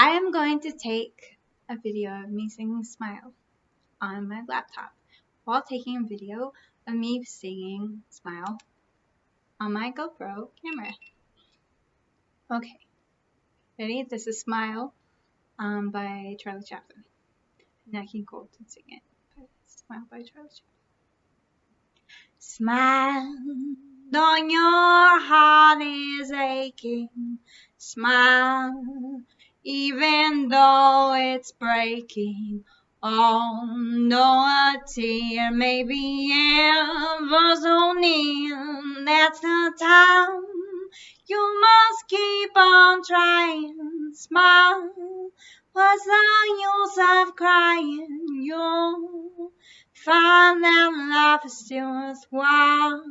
I am going to take a video of me singing Smile on my laptop while taking a video of me singing Smile on my GoPro camera. Okay, ready? This is Smile by Charlie Chaplin. Nat King Cole did sing it, but Smile by Charlie Chaplin. Smile, though your heart is aching. Smile, even though it's breaking. Oh, no, a tear may be ever so near. That's the time you must keep on trying. Smile, what's the use of crying? You'll find that life is still worthwhile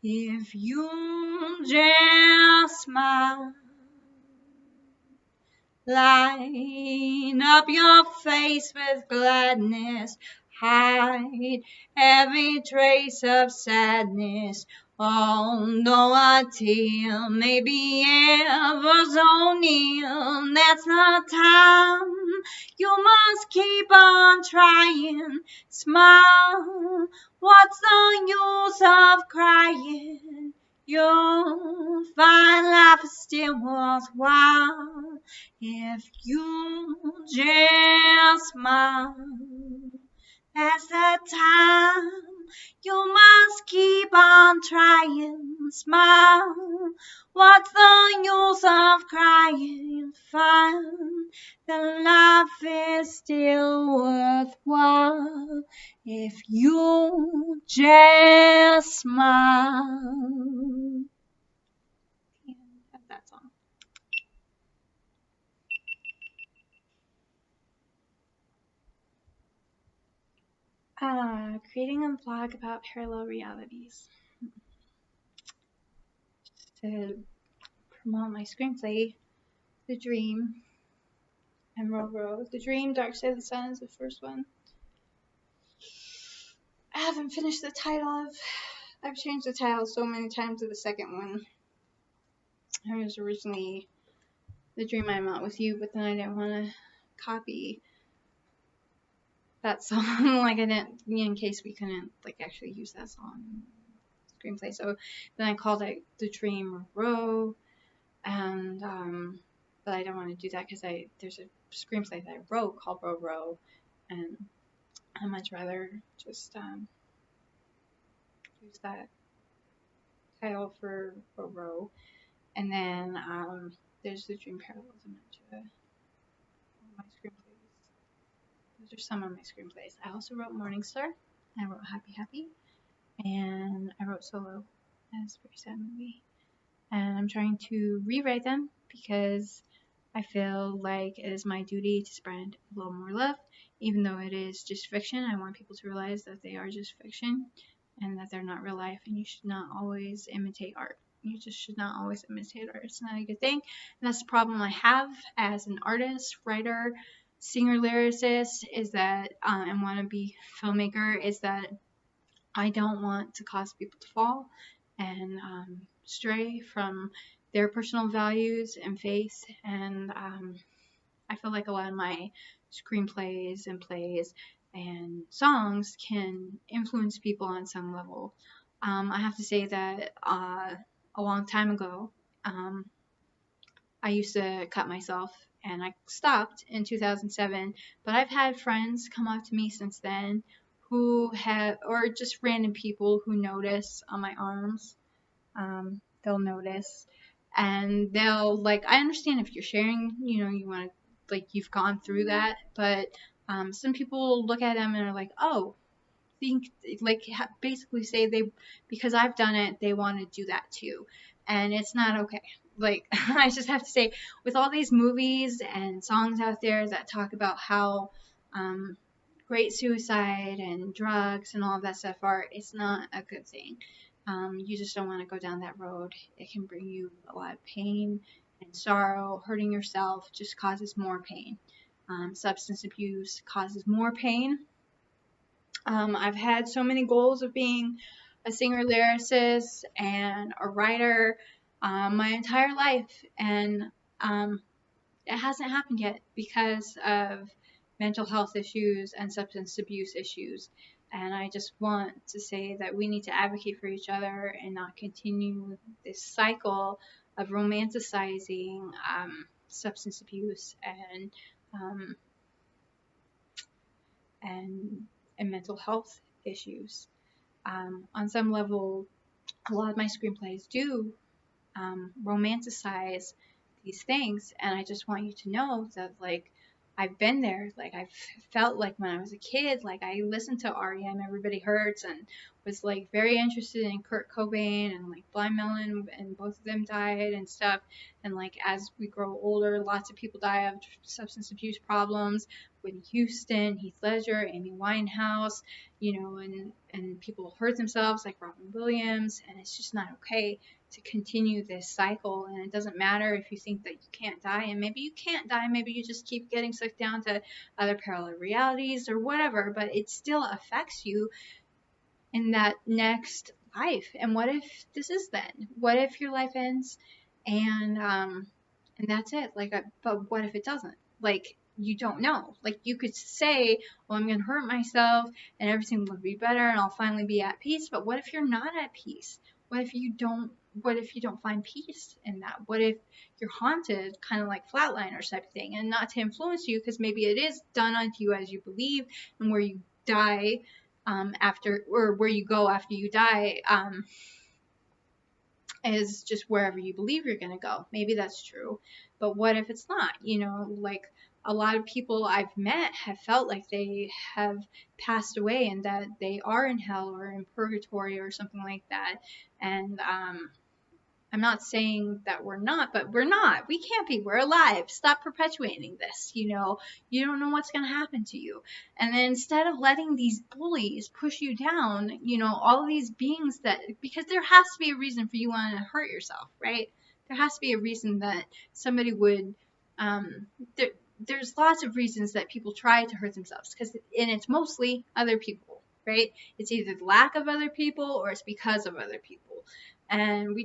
if you just smile. Light up your face with gladness, hide every trace of sadness. Although a tear may be ever so near, that's the time you must keep on trying. Smile, what's the use of crying? You'll find life is still worthwhile if you just smile. That's the time you must keep on trying. Smile, what's the use of crying? Find that life is still worthwhile if you just smile. That song. Creating a vlog about parallel realities. Just to promote my screenplay, The Dream, and Row. The Dream, Dark Side of the Sun is the first one. I haven't finished the title I've changed the title so many times to the second one. It was originally The Dream I'm Not With You, but then I didn't want to copy that song, like I didn't, in case we couldn't actually use that song in the screenplay. So then I called it The Dream Row, and but I don't want to do that because there's a screenplay that I wrote called Row, and I'd much rather just use that title for Row. And then there's The Dream Parallelism into my screenplays. Those are some of my screenplays. I also wrote Morningstar. I wrote Happy Happy. And I wrote Solo. That's a very sad movie. And I'm trying to rewrite them because I feel like it is my duty to spread a little more love. Even though it is just fiction, I want people to realize that they are just fiction and that they're not real life, and you should not always imitate art. You just should not always imitate art. It's not a good thing. And that's the problem I have as an artist, writer, singer, lyricist, is that, and wannabe filmmaker, is that I don't want to cause people to fall and stray from their personal values and faith. And I feel like a lot of my screenplays and plays and songs can influence people on some level. I have to say that a long time ago, I used to cut myself, and I stopped in 2007, but I've had friends come up to me since then who have, or just random people who notice on my arms. They'll notice, and they'll, I understand if you're sharing, you want to, you've gone through that, but some people look at them and are like, oh, basically say because I've done it, they want to do that too, and it's not okay. I just have to say, with all these movies and songs out there that talk about how great suicide and drugs and all of that stuff are, it's not a good thing. You just don't want to go down that road. It can bring you a lot of pain and sorrow. Hurting yourself just causes more pain. Substance abuse causes more pain. I've had so many goals of being a singer, lyricist, and a writer my entire life, and It hasn't happened yet because of mental health issues and substance abuse issues. And I just want to say that we need to advocate for each other and not continue this cycle of romanticizing substance abuse um, and and mental health issues. On some level, a lot of my screenplays do romanticize these things, and I just want you to know that, like, I've been there. Like, I've felt like when I was a kid, like, I listened to REM, Everybody Hurts, and was like very interested in Kurt Cobain and like Blind Melon, and both of them died and stuff. And like, as we grow older, lots of people die of substance abuse problems. Whitney Houston, Heath Ledger, Amy Winehouse, and people hurt themselves like Robin Williams, and it's just not okay to continue this cycle. And it doesn't matter if you think that you can't die, and maybe you can't die, maybe you just keep getting sucked down to other parallel realities or whatever, but it still affects you in that next life. And what if this is then? What if your life ends and that's it? Like, but what if it doesn't? Like, you don't know. Like, you could say, well, I'm gonna hurt myself and everything will be better and I'll finally be at peace. But what if you're not at peace? What if you don't find peace in that? What if you're haunted, kind of like Flatliners type of thing? And not to influence you, because maybe it is done unto you as you believe, and where you die after, or where you go after you die, is just wherever you believe you're going to go. Maybe that's true. But what if it's not? Like, a lot of people I've met have felt like they have passed away and that they are in hell or in purgatory or something like that. And I'm not saying that we're not, but we're not. We can't be. We're alive. Stop perpetuating this. You don't know what's going to happen to you. And then instead of letting these bullies push you down, all of these beings because there has to be a reason for you wanting to hurt yourself, right? There has to be a reason that somebody would, there's lots of reasons that people try to hurt themselves, and it's mostly other people, right? It's either the lack of other people or it's because of other people. And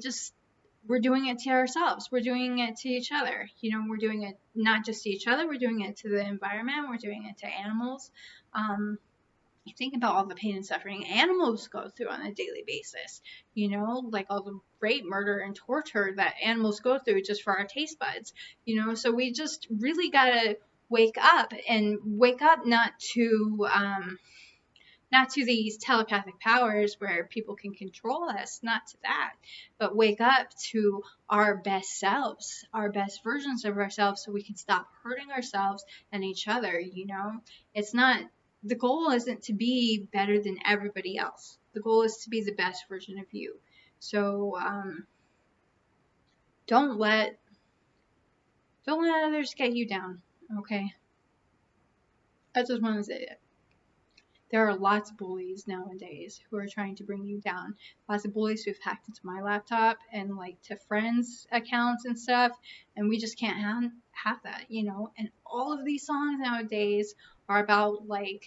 we're doing it to ourselves. We're doing it to each other. We're doing it not just to each other. We're doing it to the environment. We're doing it to animals. You think about all the pain and suffering animals go through on a daily basis. Like all the rape, murder, and torture that animals go through just for our taste buds. So we just really gotta wake up not to these telepathic powers where people can control us, not to that, but wake up to our best selves, our best versions of ourselves, so we can stop hurting ourselves and each other. It's not, the goal isn't to be better than everybody else. The goal is to be the best version of you. So don't let others get you down, okay? I just want to say it. There are lots of bullies nowadays who are trying to bring you down. Lots of bullies who've hacked into my laptop and like to friends' accounts and stuff, and we just can't have that, And all of these songs nowadays are about like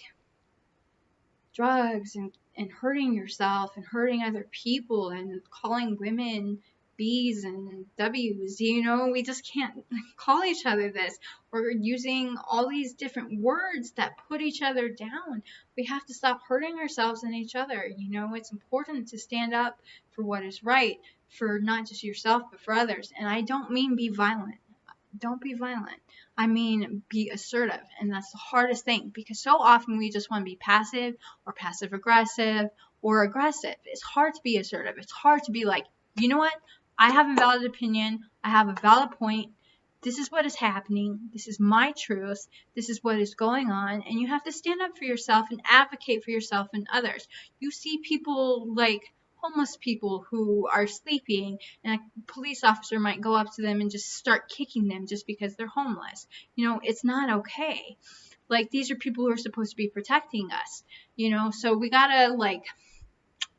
drugs and hurting yourself and hurting other people and calling women B's and W's. We just can't call each other this. We're using all these different words that put each other down. We have to stop hurting ourselves and each other. It's important to stand up for what is right, for not just yourself, but for others. And I don't mean be violent. Don't be violent. I mean, be assertive. And that's the hardest thing, because so often we just want to be passive or passive aggressive or aggressive. It's hard to be assertive. It's hard to be like, you know what? I have a valid opinion. I have a valid point. This is what is happening. This is my truth. This is what is going on. And you have to stand up for yourself and advocate for yourself and others. You see people like homeless people who are sleeping, and a police officer might go up to them and just start kicking them just because they're homeless. It's not okay. Like, these are people who are supposed to be protecting us, so we gotta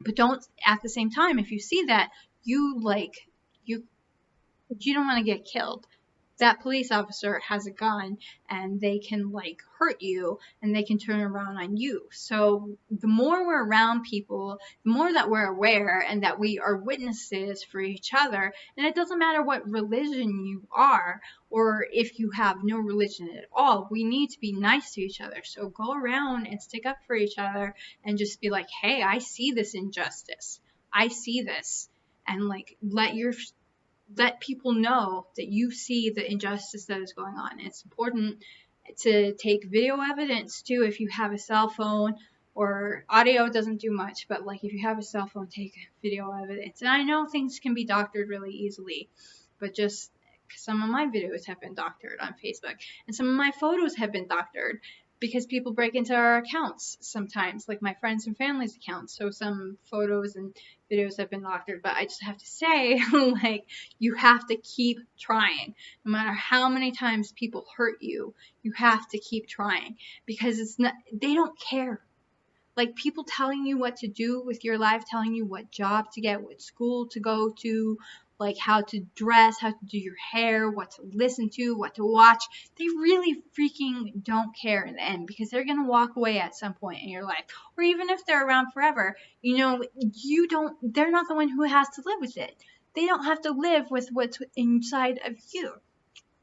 but don't, at the same time, if you see that, you don't want to get killed. that police officer has a gun and they can like hurt you and they can turn around on you. So the more we're around people, the more that we're aware and that we are witnesses for each other. And it doesn't matter what religion you are or if you have no religion at all, we need to be nice to each other. So go around and stick up for each other and just be like, hey, I see this injustice. I see this. And like let people know that you see the injustice that is going on. It's important to take video evidence too if you have a cell phone, or audio doesn't do much, but like if you have a cell phone, take video evidence. And I know things can be doctored really easily, but just some of my videos have been doctored on Facebook and some of my photos have been doctored because people break into our accounts sometimes, like my friends and family's accounts. So some photos and videos have been doctored, but I just have to say, like, you have to keep trying. No matter how many times people hurt you, you have to keep trying because it's not, they don't care. Like people telling you what to do with your life, telling you what job to get, what school to go to, like how to dress, how to do your hair, what to listen to, what to watch. They really freaking don't care in the end because they're going to walk away at some point in your life. Or even if they're around forever, you know, they're not the one who has to live with it. They don't have to live with what's inside of you.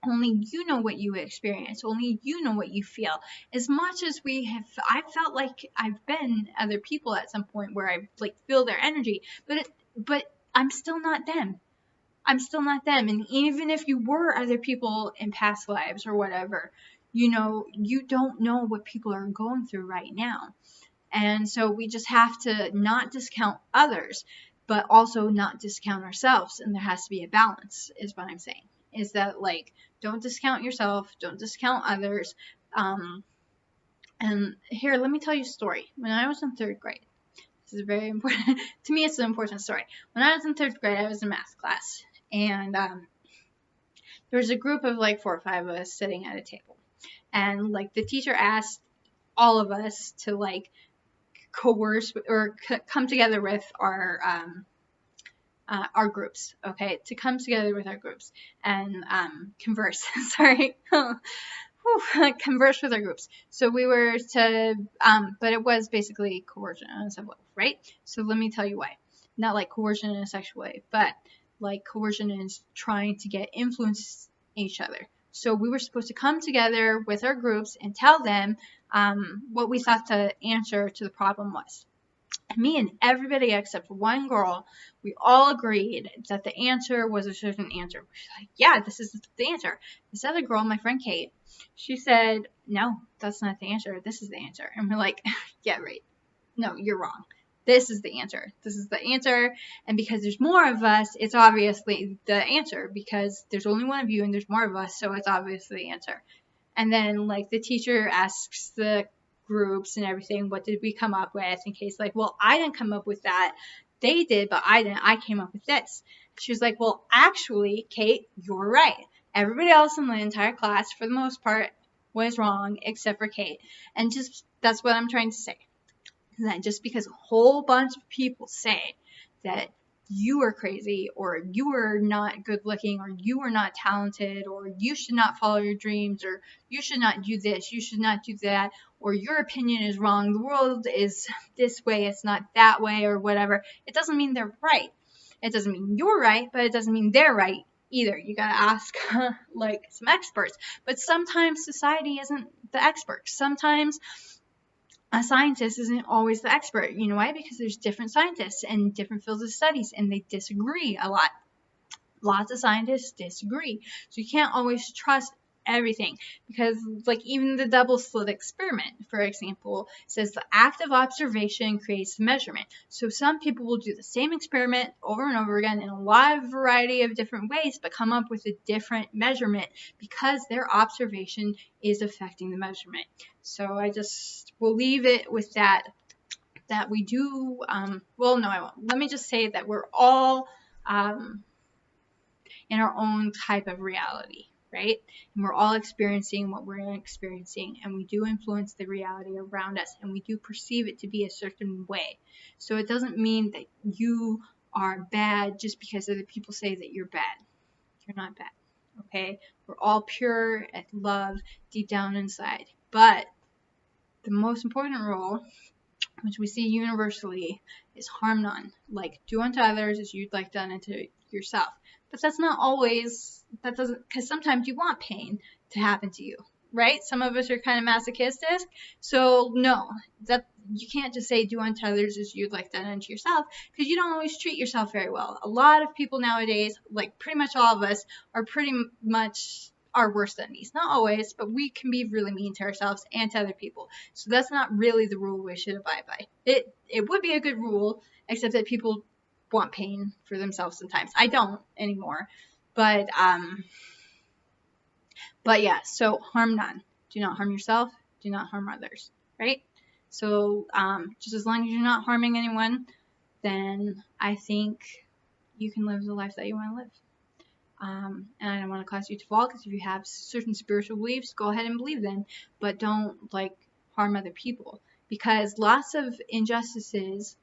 Only you know what you experience. Only you know what you feel. As much as I felt like I've been other people at some point where I like feel their energy, but I'm still not them. I'm still not them. And even if you were other people in past lives or whatever, you know, you don't know what people are going through right now. And so we just have to not discount others, but also not discount ourselves. And there has to be a balance, is what I'm saying. Is that like, don't discount yourself, don't discount others. And here, let me tell you a story. When I was in third grade, this is very important. To me, it's an important story. When I was in third grade, I was in math class. And there was a group of like 4 or 5 of us sitting at a table. And like the teacher asked all of us to like coerce or come together with our groups, okay, to come together with our groups and converse. Sorry. Converse with our groups. So we were to, but it was basically coercion on some level, right? So let me tell you why. Not like coercion in a sexual way, but like coercion is trying to get influence each other. So we were supposed to come together with our groups and tell them what we thought the answer to the problem was. Me and everybody except one girl, we all agreed that the answer was a certain answer. We're like, yeah, this is the answer. This other girl, my friend Kate, she said, no, that's not the answer. This is the answer. And we're like, yeah, right. No, you're wrong. This is the answer. This is the answer. And because there's more of us, it's obviously the answer because there's only one of you and there's more of us. So it's obviously the answer. And then like the teacher asks the groups and everything, what did we come up with? In case like, well, I didn't come up with that. They did, but I didn't. I came up with this. She was like, well, actually, Kate, you're right. Everybody else in the entire class, for the most part, was wrong except for Kate. And just that's what I'm trying to say. That just because a whole bunch of people say that you are crazy or you are not good looking or you are not talented or you should not follow your dreams or you should not do this, you should not do that, or your opinion is wrong, the world is this way, it's not that way or whatever, it doesn't mean they're right. It doesn't mean you're right, but it doesn't mean they're right either. You gotta ask like some experts. But sometimes society isn't the expert. Sometimes a scientist isn't always the expert. You know why? Because there's different scientists and different fields of studies and they disagree a lot. Lots of scientists disagree. So you can't always trust everything because like even the double slit experiment, for example, says the act of observation creates measurement. So some people will do the same experiment over and over again in a lot of variety of different ways but come up with a different measurement because their observation is affecting the measurement. So I just will leave it with that we do well, no, I won't. Let me just say that we're all in our own type of reality, right? And we're all experiencing what we're experiencing, and we do influence the reality around us, and we do perceive it to be a certain way. So it doesn't mean that you are bad just because other people say that you're bad. You're not bad, okay? We're all pure at love deep down inside. But the most important rule, which we see universally, is harm none. Like, do unto others as you'd like done unto yourself. But that's not always, that doesn't, because sometimes you want pain to happen to you, right? Some of us are kind of masochistic. So, no, that you can't just say do unto others as you'd like done unto yourself, because you don't always treat yourself very well. A lot of people nowadays, like pretty much all of us, are pretty much our worst enemies. Not always, but we can be really mean to ourselves and to other people. So that's not really the rule we should abide by. It would be a good rule, except that people want pain for themselves sometimes. I don't anymore. But yeah, so harm none. Do not harm yourself. Do not harm others, right? So just as long as you're not harming anyone, then I think you can live the life that you want to live. And I don't want to cause you to fall, because if you have certain spiritual beliefs, go ahead and believe them, but don't like harm other people, because lots of injustices,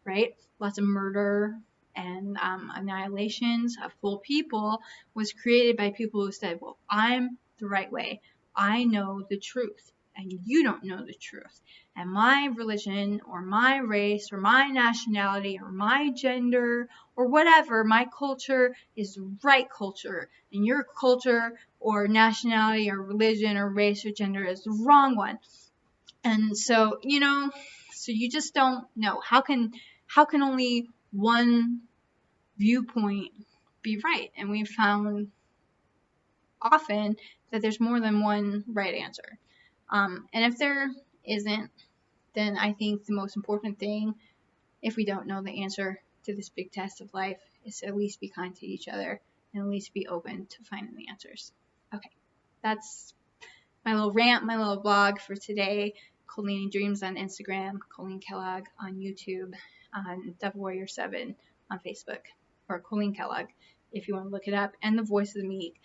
right? Lots of murder and annihilations of full people was created by people who said, well, I'm the right way. I know the truth, and you don't know the truth. And my religion or my race or my nationality or my gender or whatever, my culture is the right culture, and your culture or nationality or religion or race or gender is the wrong one. And so, so you just don't know. How can only one viewpoint be right? And we've found often that there's more than one right answer. And if there isn't, then I think the most important thing, if we don't know the answer to this big test of life, is to at least be kind to each other and at least be open to finding the answers. Okay, that's my little rant, my little blog for today. Colleen Dreams on Instagram, Colleen Kellogg on YouTube, on Devil Warrior 7 on Facebook, or Colleen Kellogg if you want to look it up, and The Voice of the Meek.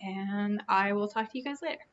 And I will talk to you guys later.